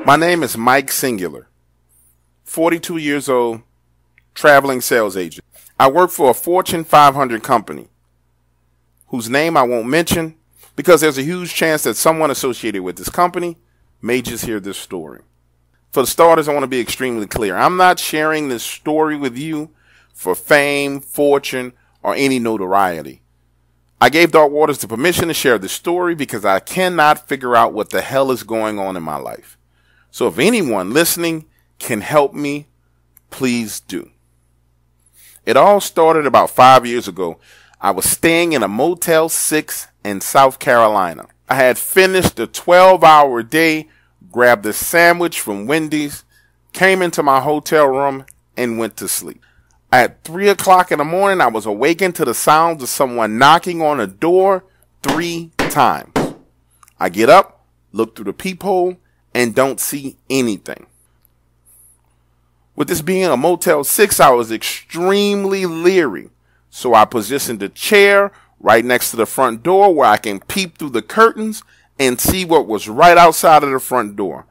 My name is Mike Singular, 42 years old, traveling sales agent. I work for a Fortune 500 company whose name I won't mention because there's a huge chance that someone associated with this company may just hear this story. For the starters, I want to be extremely clear. I'm not sharing this story with you for fame, fortune, or any notoriety. I gave Dark Waters the permission to share this story because I cannot figure out what the hell is going on in my life. So if anyone listening can help me, please do. It all started about 5 years ago. I was staying in a Motel 6 in South Carolina. I had finished a 12-hour day, grabbed a sandwich from Wendy's, came into my hotel room, and went to sleep. At 3 o'clock in the morning, I was awakened to the sounds of someone knocking on a door 3 times. I get up, look through the peephole, and don't see anything. With this being a Motel 6, I was extremely leery, so I positioned a chair right next to the front door where I can peep through the curtains and see what was right outside of the front door.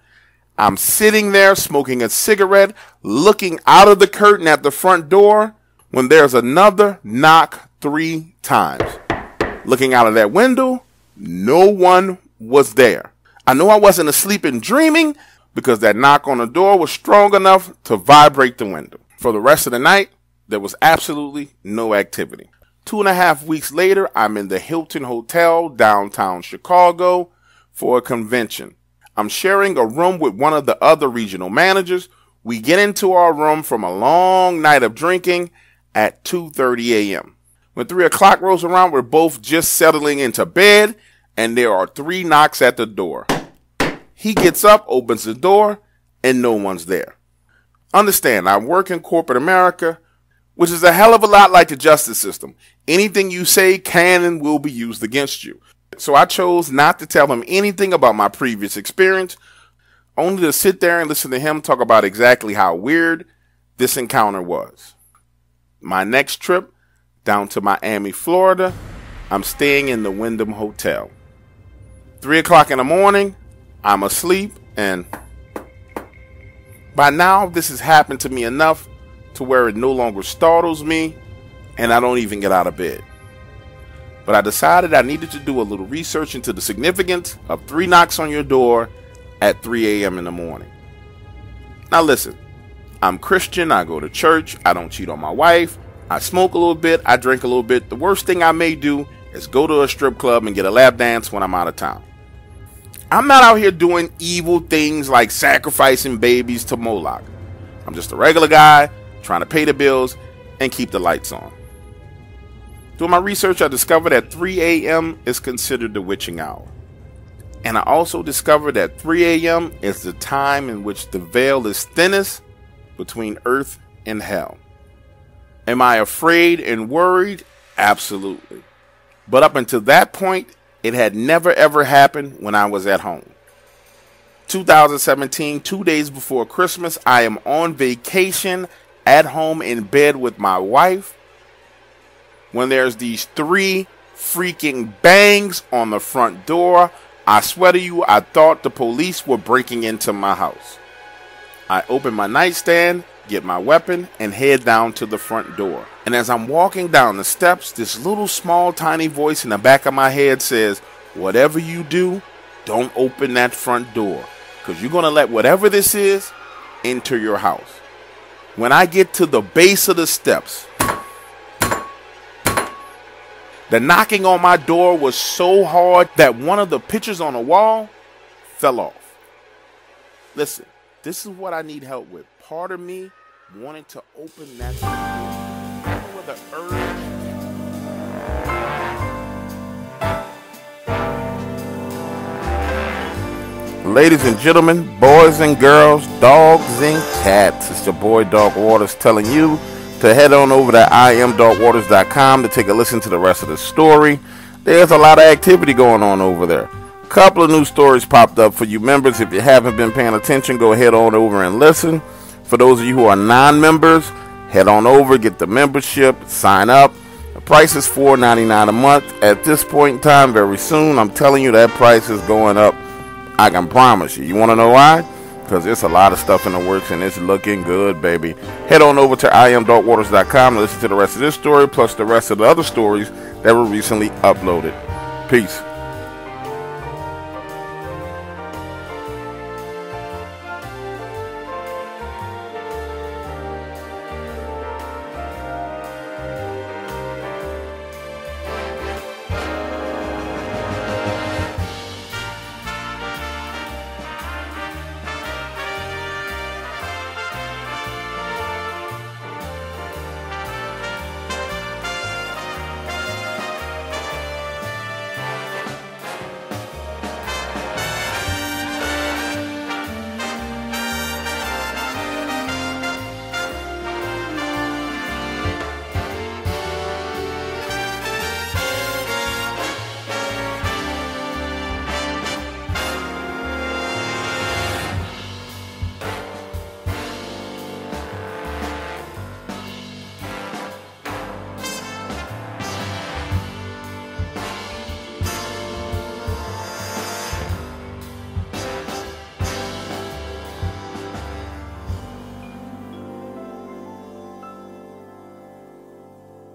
I'm sitting there smoking a cigarette, looking out of the curtain at the front door when there's another knock 3 times. Looking out of that window, no one was there. I knew I wasn't asleep and dreaming because that knock on the door was strong enough to vibrate the window. For the rest of the night, there was absolutely no activity. 2.5 weeks later, I'm in the Hilton Hotel downtown Chicago for a convention. I'm sharing a room with one of the other regional managers. We get into our room from a long night of drinking at 2:30 a.m. When 3 o'clock rolls around, we're both just settling into bed, and there are 3 knocks at the door. He gets up, opens the door, and no one's there. Understand, I work in corporate America, which is a hell of a lot like the justice system. Anything you say can and will be used against you. So I chose not to tell him anything about my previous experience, only to sit there and listen to him talk about exactly how weird this encounter was. My next trip down to Miami, Florida, I'm staying in the Wyndham Hotel. 3 o'clock in the morning, I'm asleep, and by now this has happened to me enough to where it no longer startles me and I don't even get out of bed. But I decided I needed to do a little research into the significance of 3 knocks on your door at 3 a.m. in the morning. Now listen, I'm Christian, I go to church, I don't cheat on my wife, I smoke a little bit, I drink a little bit. The worst thing I may do is go to a strip club and get a lap dance when I'm out of town. I'm not out here doing evil things like sacrificing babies to Moloch. I'm just a regular guy trying to pay the bills and keep the lights on. Through my research, I discovered that 3 a.m. is considered the witching hour. And I also discovered that 3 a.m. is the time in which the veil is thinnest between earth and hell. Am I afraid and worried? Absolutely. But up until that point, it had never ever happened when I was at home. 2017, 2 days before Christmas, I am on vacation at home in bed with my wife when there's these 3 freaking bangs on the front door. I swear to you, I thought the police were breaking into my house. I open my nightstand, get my weapon, and head down to the front door. And as I'm walking down the steps, this little small tiny voice in the back of my head says, whatever you do, don't open that front door, because you're going to let whatever this is enter your house. When I get to the base of the steps, the knocking on my door was so hard that one of the pictures on the wall fell off. Listen, this is what I need help with. Part of me wanted to open that door. I don't know where the urge. Ladies and gentlemen, boys and girls, dogs and cats, it's your boy Dark Waters telling you to head on over to IamDarkWaters.com to take a listen to the rest of the story. There's a lot of activity going on over there. A couple of new stories popped up for you members. If you haven't been paying attention, go head on over and listen. For those of you who are non-members, head on over, get the membership, sign up. The price is $4.99 a month. At this point in time, very soon, I'm telling you that price is going up. I can promise you. You want to know why? because it's a lot of stuff in the works and it's looking good, baby. Head on over to IamDarkWaters.com and listen to the rest of this story, plus the rest of the other stories that were recently uploaded. Peace.